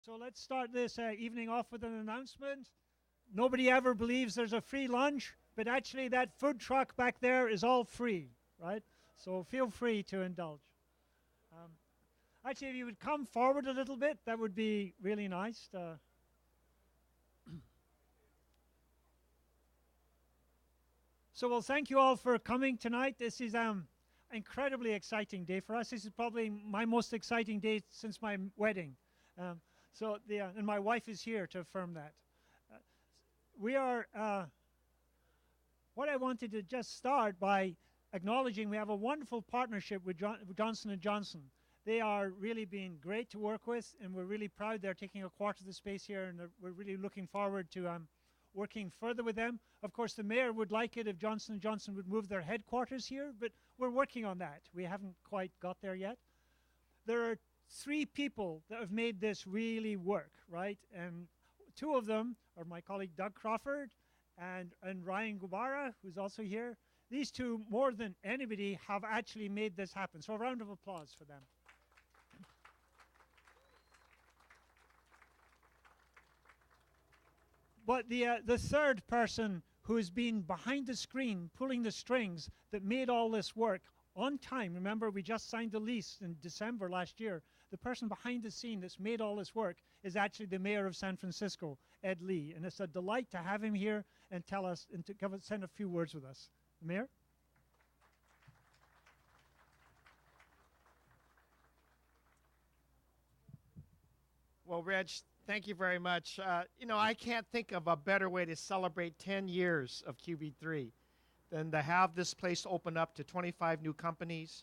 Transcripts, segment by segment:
So let's start this evening off with an announcement. Nobody ever believes there's a free lunch, but actually that food truck back there is all free, right? So feel free to indulge. Um, Actually, if you would come forward a little bit, that would be really nice. Well, thank you all for coming tonight. This is incredibly exciting day for us. This is probably my most exciting day since my wedding. Um, and my wife is here to affirm that. Uh, we are. What I wanted to just start by acknowledging, we have a wonderful partnership with Johnson and Johnson. They are really being great to work with, and we're really proud they're taking a quarter of the space here, and we're really looking forward to working further with them. Of course, the mayor would like it if Johnson & Johnson would move their headquarters here, but we're working on that. We haven't quite got there yet. There are three people that have made this really work, right? And two of them are my colleague Doug Crawford and Ryan Gubara, who's also here. These two, more than anybody, have actually made this happen. So a round of applause for them. But the third person who has been behind the screen, pulling the strings that made all this work on time. Remember, we just signed the lease in December last year. The person behind the scene that's made all this work is actually the mayor of San Francisco, Ed Lee. And it's a delight to have him here and tell us and to send a few words with us. Mayor? Well, Reg, thank you very much. I can't think of a better way to celebrate 10 years of QB3 than to have this place open up to 25 new companies,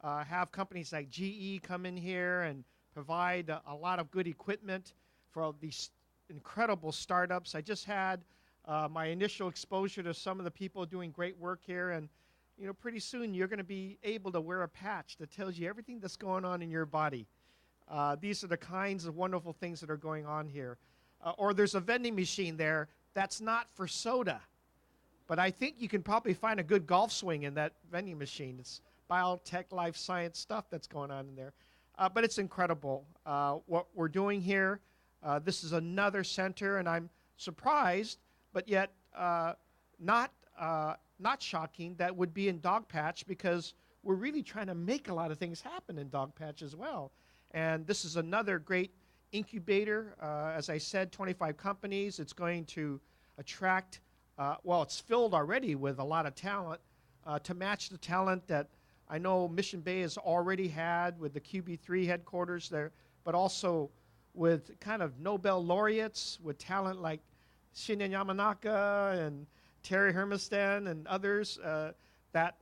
have companies like GE come in here and provide a lot of good equipment for these incredible startups. I just had my initial exposure to some of the people doing great work here, and pretty soon you're going to be able to wear a patch that tells you everything that's going on in your body. These are the kinds of wonderful things that are going on here. Or there's a vending machine there that's not for soda, but I think you can probably find a good golf swing in that vending machine. It's biotech, life science stuff that's going on in there. But it's incredible what we're doing here. This is another center, and I'm surprised, but yet not shocking that would be in Dogpatch, because we're really trying to make a lot of things happen in Dogpatch as well. And this is another great incubator. As I said, 25 companies. It's going to attract, it's filled already with a lot of talent to match the talent that I know Mission Bay has already had with the QB3 headquarters there, but also with kind of Nobel laureates, with talent like Shinya Yamanaka and Terry Hermiston and others that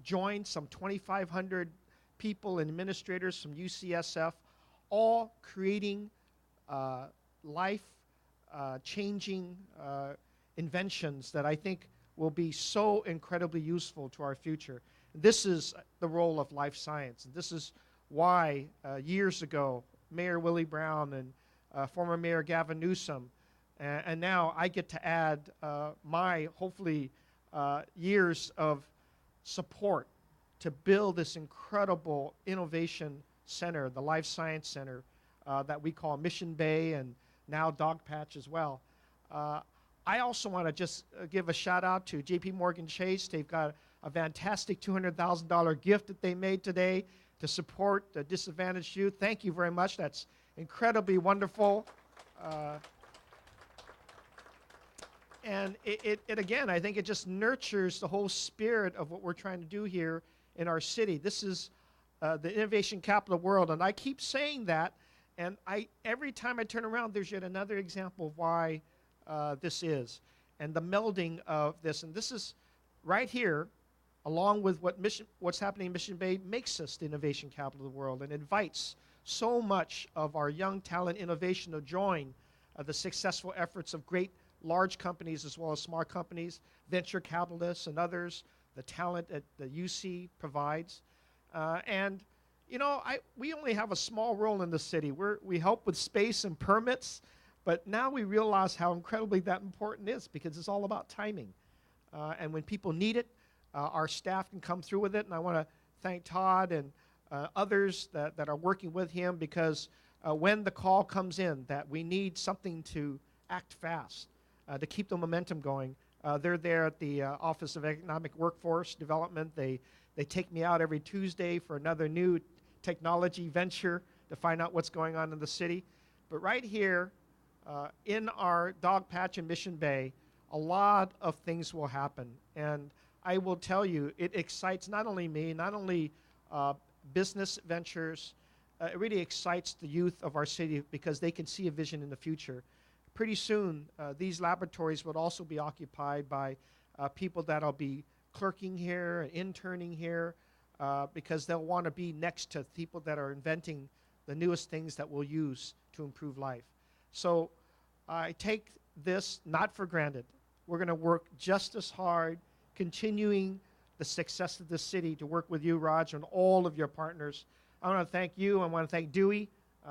joined, some 2,500 people and administrators from UCSF, all creating life-changing inventions that I think will be so incredibly useful to our future. This is the role of life science. And this is why years ago, Mayor Willie Brown and former Mayor Gavin Newsom, and now I get to add my, hopefully, years of support to build this incredible innovation center, the Life Science Center, that we call Mission Bay and now Dogpatch as well. I also want to just give a shout out to JP Morgan Chase. They've got a fantastic $200,000 gift that they made today to support the disadvantaged youth. Thank you very much. That's incredibly wonderful. And it again, I think it just nurtures the whole spirit of what we're trying to do here in our city. This is the innovation capital of the world, and I keep saying that, and every time I turn around, there's yet another example of why this is, and the melding of this. And this is right here, along with what's happening in Mission Bay, makes us the innovation capital of the world and invites so much of our young talent innovation to join the successful efforts of great large companies as well as small companies, venture capitalists and others, the talent that the UC provides. We only have a small role in the city. We help with space and permits, but now we realize how incredibly that important is, because it's all about timing. And when people need it, our staff can come through with it. And I want to thank Todd and others that are working with him, because when the call comes in that we need something to act fast, to keep the momentum going, they're there at the Office of Economic Workforce Development. They take me out every Tuesday for another new technology venture to find out what's going on in the city. But right here in our dog patch in Mission Bay, a lot of things will happen. And I will tell you, it excites not only me, not only business ventures, it really excites the youth of our city because they can see a vision in the future. Pretty soon, these laboratories will also be occupied by people that'll be clerking here, interning here, because they'll want to be next to people that are inventing the newest things that we'll use to improve life. So I take this not for granted. We're going to work just as hard, continuing the success of the city, to work with you, Raj, and all of your partners. I want to thank you. I want to thank Dewey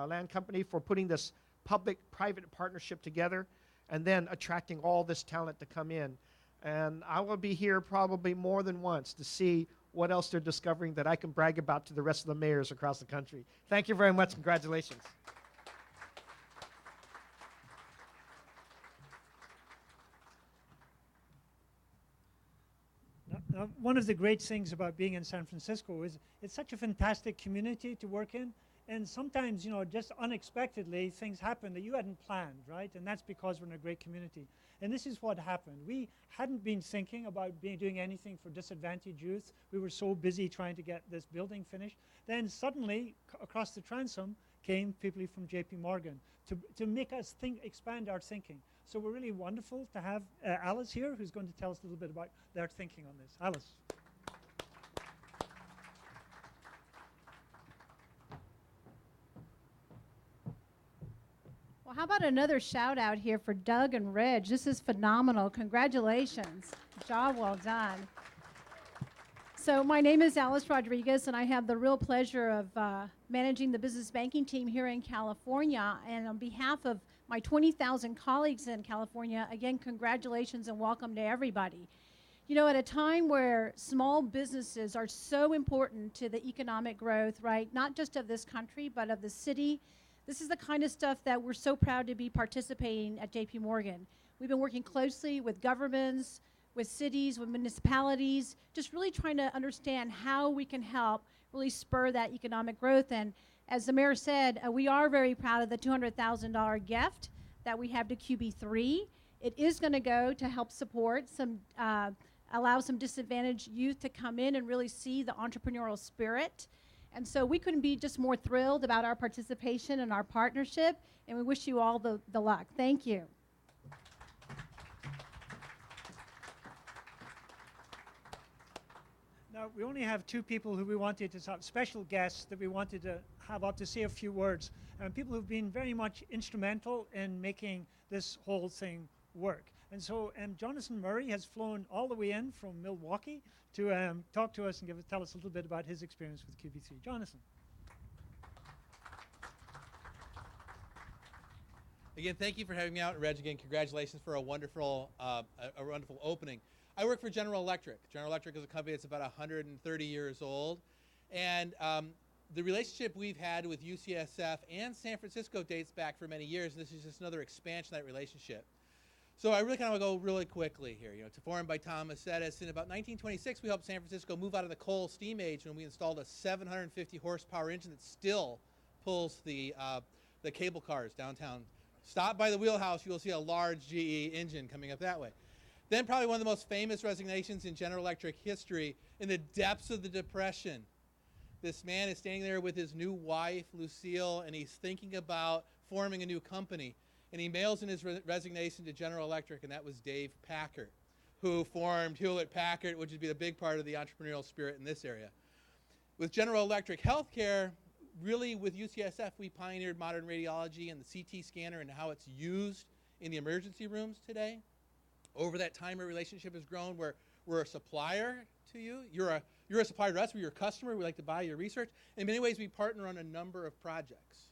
Land Company for putting this public-private partnership together and then attracting all this talent to come in. And I will be here probably more than once to see what else they're discovering that I can brag about to the rest of the mayors across the country. Thank you very much. Congratulations. Now, one of the great things about being in San Francisco is it's such a fantastic community to work in. And sometimes, you know, just unexpectedly, things happen that you hadn't planned, right? And that's because we're in a great community. And this is what happened. We hadn't been thinking about doing anything for disadvantaged youth. We were so busy trying to get this building finished. Then suddenly, across the transom, came people from JP Morgan to make us expand our thinking. So we're really wonderful to have Alice here, who's going to tell us a little bit about their thinking on this. Alice. Well, how about another shout out here for Doug and Reg? This is phenomenal. Congratulations. Job well done. So my name is Alice Rodriguez, and I have the real pleasure of managing the business banking team here in California. And on behalf of my 20,000 colleagues in California, again, congratulations and welcome to everybody. You know, at a time where small businesses are so important to the economic growth, right, not just of this country, but of the city, this is the kind of stuff that we're so proud to be participating at JP Morgan. We've been working closely with governments, with cities, with municipalities, just really trying to understand how we can help really spur that economic growth. And as the mayor said, we are very proud of the $200,000 gift that we have to QB3. It is going to go to help support some, allow some disadvantaged youth to come in and really see the entrepreneurial spirit. And so we couldn't be just more thrilled about our participation and our partnership, and we wish you all the luck. Thank you. Now, we only have two people who we wanted to have special guests that we wanted to have up to say a few words, and people who've been very much instrumental in making this whole thing work. And so Jonathan Murray has flown all the way in from Milwaukee to talk to us and tell us a little bit about his experience with QB3. Jonathan. Again, thank you for having me out. Reg, again, congratulations for a wonderful opening. I work for General Electric. General Electric is a company that's about 130 years old. And the relationship we've had with UCSF and San Francisco dates back for many years, and this is just another expansion of that relationship. So I really kind of want to go really quickly here. You know, it's formed by Thomas Edison. In about 1926, we helped San Francisco move out of the coal steam age when we installed a 750 horsepower engine that still pulls the cable cars downtown. Stop by the wheelhouse, you'll see a large GE engine coming up that way. Then probably one of the most famous resignations in General Electric history, in the depths of the Depression. This man is standing there with his new wife, Lucille, and he's thinking about forming a new company. And he mails in his resignation to General Electric, and that was Dave Packard, who formed Hewlett-Packard, which would be a big part of the entrepreneurial spirit in this area. With General Electric Healthcare, really with UCSF, we pioneered modern radiology and the CT scanner and how it's used in the emergency rooms today. Over that time, our relationship has grown where we're a supplier to you. You're a supplier to us. We're your customer. We like to buy your research. In many ways, we partner on a number of projects.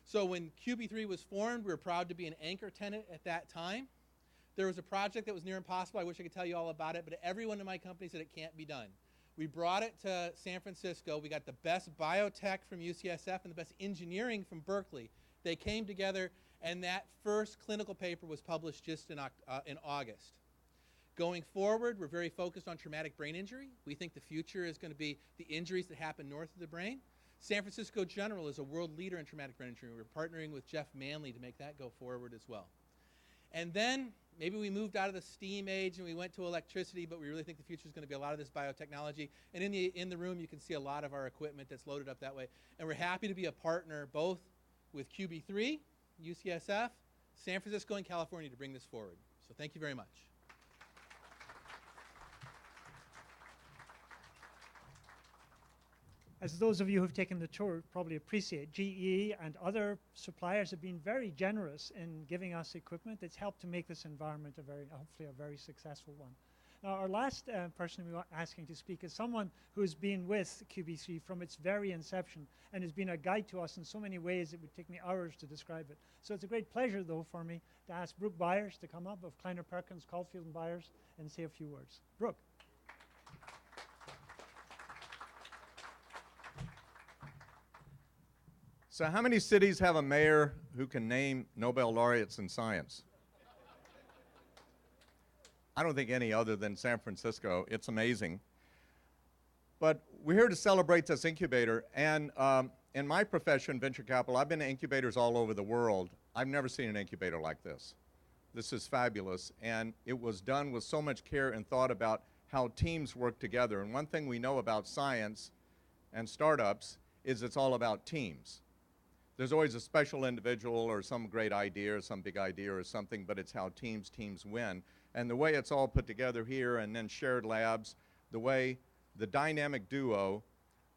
So when QB3 was formed, we were proud to be an anchor tenant at that time. There was a project that was near impossible. I wish I could tell you all about it, but everyone in my company said it can't be done. We brought it to San Francisco. We got the best biotech from UCSF and the best engineering from Berkeley. They came together, and that first clinical paper was published just in August. Going forward, we're very focused on traumatic brain injury. We think the future is going to be the injuries that happen north of the brain. San Francisco General is a world leader in traumatic brain injury. We're partnering with Jeff Manley to make that go forward as well. And then maybe we moved out of the steam age and we went to electricity, but we really think the future is going to be a lot of this biotechnology. And in the room, you can see a lot of our equipment that's loaded up that way. And we're happy to be a partner both with QB3, UCSF, San Francisco, and California to bring this forward. So thank you very much. As those of you who've taken the tour probably appreciate, GE and other suppliers have been very generous in giving us equipment that's helped to make this environment hopefully a very successful one. Now, our last person we are asking to speak is someone who's been with QB3 from its very inception and has been a guide to us in so many ways it would take me hours to describe it. So it's a great pleasure, though, for me to ask Brooke Byers to come up of Kleiner Perkins, Caulfield and Byers and say a few words. Brooke. So how many cities have a mayor who can name Nobel laureates in science? I don't think any other than San Francisco. It's amazing. But we're here to celebrate this incubator. And in my profession, venture capital, I've been to incubators all over the world. I've never seen an incubator like this. This is fabulous. And it was done with so much care and thought about how teams work together. And one thing we know about science and startups is it's all about teams. There's always a special individual or some great idea or some big idea or something, but it's how teams win. And the way it's all put together here and then shared labs, the way the dynamic duo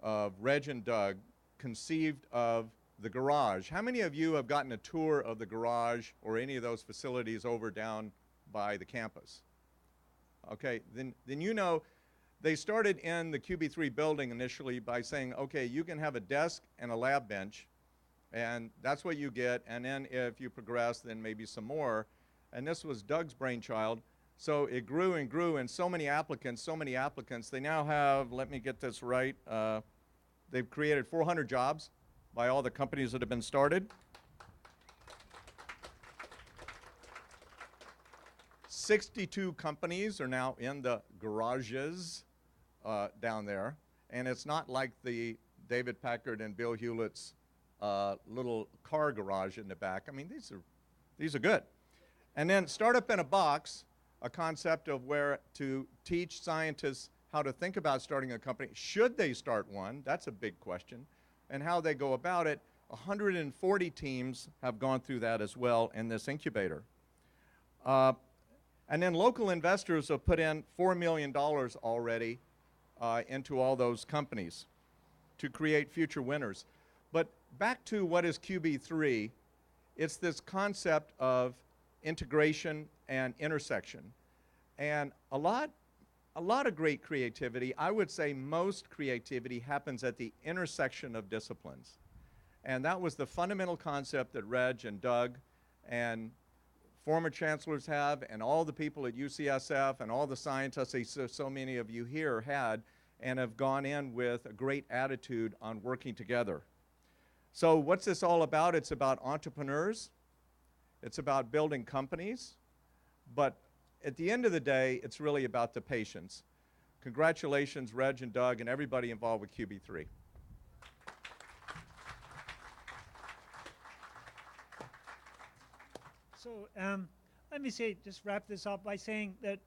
of Reg and Doug conceived of the garage. How many of you have gotten a tour of the garage or any of those facilities over down by the campus? Okay, then you know they started in the QB3 building initially by saying, okay, you can have a desk and a lab bench, and that's what you get, and then if you progress, then maybe some more. And this was Doug's brainchild. So it grew and grew, and so many applicants. They now have, let me get this right, they've created 400 jobs by all the companies that have been started. 62 companies are now in the garages down there, and it's not like the David Packard and Bill Hewlett's little car garage in the back. I mean, these are good. And then Startup in a Box, a concept of where to teach scientists how to think about starting a company. Should they start one? That's a big question. And how they go about it. 140 teams have gone through that as well in this incubator. And then local investors have put in $4 million already into all those companies to create future winners. But back to what is QB3, it's this concept of integration and intersection. And a lot of great creativity, I would say most creativity happens at the intersection of disciplines. And that was the fundamental concept that Reg and Doug and former chancellors have, and all the people at UCSF and all the scientists, so many of you here had, and have gone in with a great attitude on working together. So what's this all about? It's about entrepreneurs. It's about building companies. But at the end of the day, it's really about the patients. Congratulations, Reg and Doug, and everybody involved with QB3. So let me just wrap this up by saying that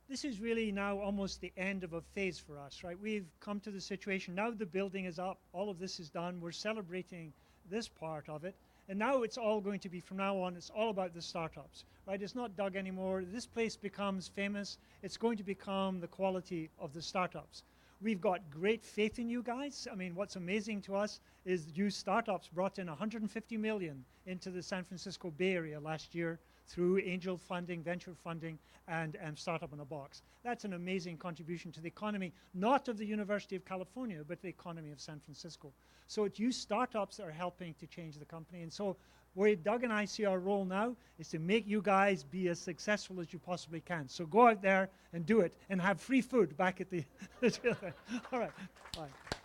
this is really now almost the end of a phase for us, right? We've come to the situation, now the building is up, all of this is done, we're celebrating this part of it, and now it's all going to be, from now on, it's all about the startups, right? It's not Doug anymore. This place becomes famous. It's going to become the quality of the startups. We've got great faith in you guys. I mean, what's amazing to us is you startups brought in $150 million into the San Francisco Bay Area last year through angel funding, venture funding, and Startup in a Box. That's an amazing contribution to the economy, not of the University of California, but the economy of San Francisco. So it's you startups that are helping to change the company. And so where Doug and I see our role now is to make you guys be as successful as you possibly can. So go out there and do it and have free food back at the. All right. Bye.